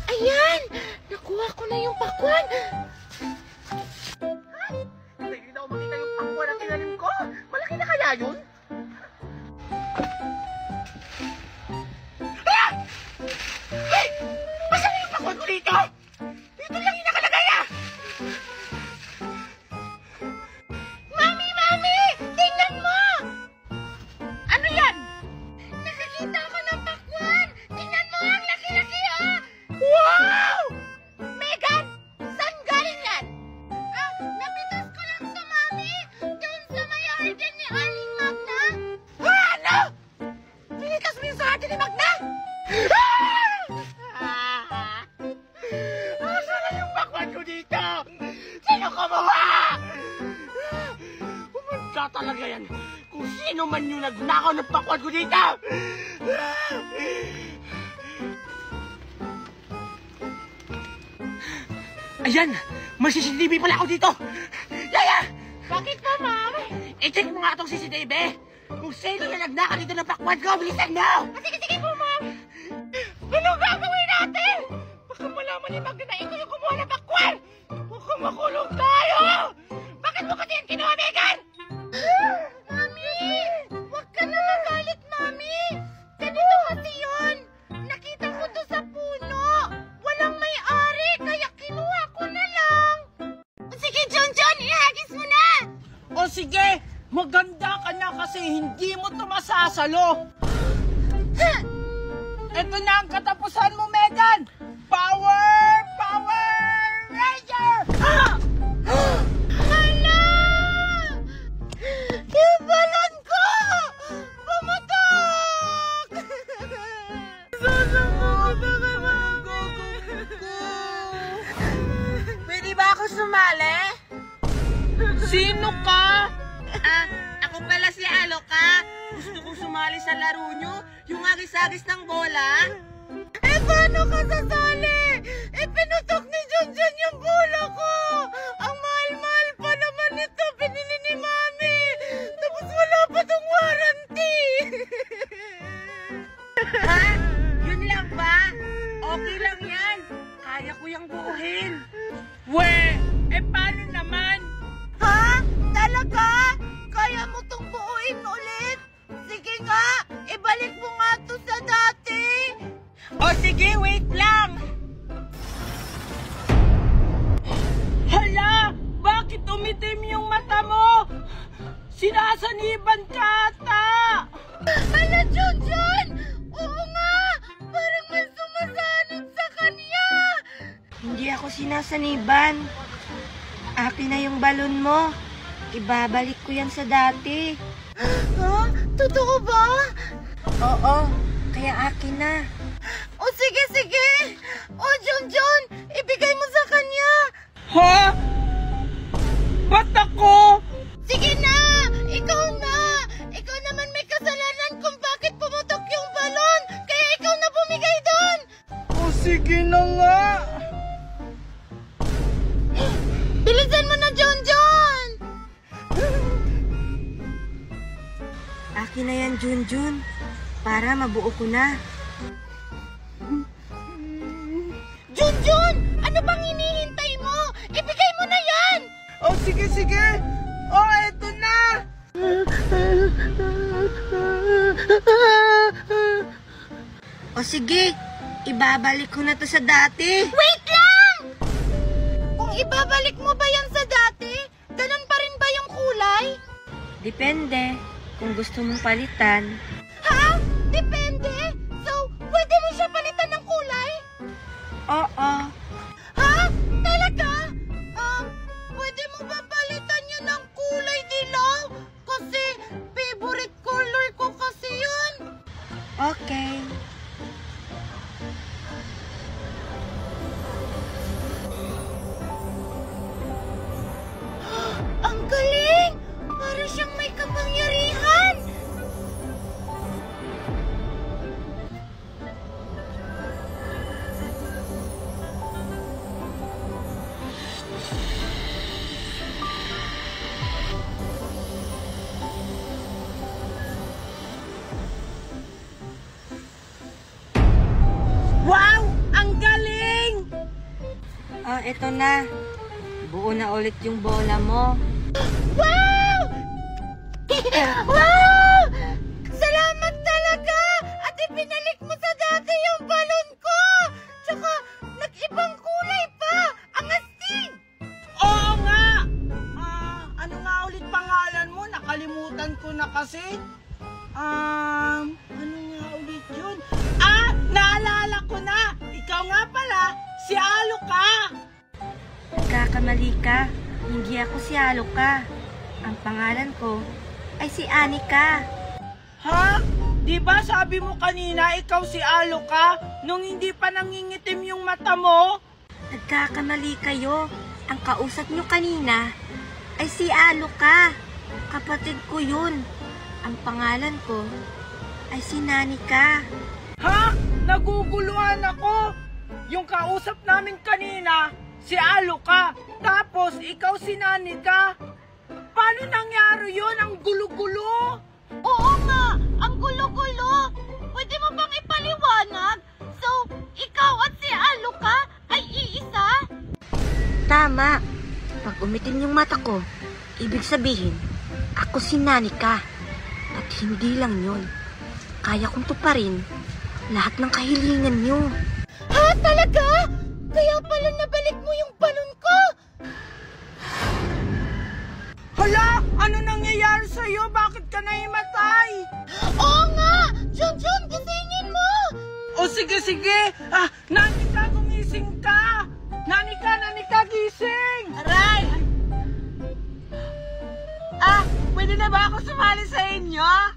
Ayan! Nakuha ko na yung pakwan! Hindi na ako makita yung pakwan na tinanim ko. Malaki na kaya yun? Hey! Asan na yung pakwan ko dito? Dito lang yung nakalagay ah! Mami! Mami! Tingnan mo! Ano yan? Nakakita ko ng pakwan! Tingnan mo! Ang laki-laki oh! Wow! Megan! Saan galing yan? Napitas ko lang sa mami! Doon sa may garden ni Aling Magna! Ano? Pinitas mo yung sa atin ni Magna? Asan na yung pakwan ko dito? Sino kumuha? Pumunta talaga yan. Kung sino man yung nagnakaw ng pakwan ko dito. Ayan! May CCTV pala ako dito! Yaya! Bakit po, ma'am? I-check mo nga itong CCTV! Kung sino yung nagnakaw dito ng pakwan ko, bilisan mo! Sige po, ma'am! Ano gagawin natin? Baka malaman ni Magna na ikaw yung kumuha ng pakwan! Baka makulong tayo! Bakit mo kasi yan kinuha, Megan? Mami! Huwag ka na magalit, Mami! Ganito kasi yun! Nakita ko to sa puno! Walang may-ari, kaya kinuha ko na lang! Sige, John! Ihagis mo na! O sige, maganda ka na kasi hindi mo ito masasalo! Ito na ang katapusan mo, Megan! Power! Power Ranger! Hala! Yung balon ko! Pumutok! Sasangkot na kay Mami! Pwede ba ako sumali? Sino ka? Ako pala si Aloka. Gusto kong sumali sa laro nyo, yung agis-agis ng bola. Paano ka sasali? Pinutok ni Junjun yung bola ko! Ang mahal-mahal pa naman nito, pinili ni Mami! Tapos wala pa tong warranty! Ha? Yun lang ba? Okay lang yan. Kaya ko yung buuhin. Paano naman? Ha? Talaga? Kaya mo tong buuin ulit? Sige nga, ibalik mo nga to sa dati! O sige, wait lang. Hala! Bakit umitim yung mata mo? Sinasaniban ka ata! Hala, Junjun! Oo nga! Parang may sumasanib sa kanya! Hindi ako sinasaniban. Akin na yung balon mo. Ibabalik ko yan sa dati. Ha? Totoo ba? Oo, kaya akin na. O sige! O Junjun, ibigay mo sa kanya! Ha? Ba't ako? Sige na! Ikaw na! Ikaw naman may kasalanan kung bakit pumutok yung balon! Kaya ikaw na bumigay doon! O sige na nga. Bilisan mo na, Junjun! Akin na yan, Junjun. Para mabuo ko na. Junjun! Ano bang hinihintay mo? Ibigay mo na yan! O sige! O eto na! O sige, ibabalik ko na to sa dati. Wait lang! Kung ibabalik mo ba yan sa dati, ganun pa rin ba yung kulay? Depende kung gusto mong palitan. Ha? Depende? So, pwede mo siya palitan ng kulay? Oo. Ha? Talaga? Pwede mo ba palitan niya ng kulay dilaw? Kasi favorite color ko kasi yun. Okay. Ang galing! Para siyang may kapangyarihan! eto na. Buo na ulit yung bola mo. Wow! Wow! Salamat talaga! At ibinalik mo sa dati yung balon ko! Tsaka, nag-ibang kulay pa! Ang astig! Oo nga! Ano nga ulit pangalan mo? Nakalimutan ko na kasi. Ano nga ulit yun? Naalala ko na! Ikaw nga pala, si Aloka! Nagkakamali ka. Hindi ako si Aloka. Ang pangalan ko ay si Anika. Ha? Di ba sabi mo kanina ikaw si Aloka nung hindi pa nangingitim yung mata mo? Nagkakamali kayo. Ang kausap nyo kanina ay si Aloka. Kapatid ko yun. Ang pangalan ko ay si Nanika. Ha? Naguguluhan ako! Yung kausap namin kanina, si Aloka. Tapos ikaw si Nanika. Paano nangyari yun? Ang gulo-gulo! Oo nga! Ang gulo-gulo! Pwede mo bang ipaliwanag? So, ikaw at si Aloka ay iisa? Tama. Pag umitim yung mata ko, ibig sabihin, ako si Nanika. At hindi lang yun. Kaya kong tuparin lahat ng kahilingan nyo. Ha? Talaga? Kaya pala nabalik mo yung balon ko? Hala! Ano nangyayari sa'yo? Bakit ka nahimatay? Oo nga! Junjun, gisingin mo! O sige! Nanika, gumising ka! Nanika, gising! Aray! Pwede na ba ako sumali sa inyo?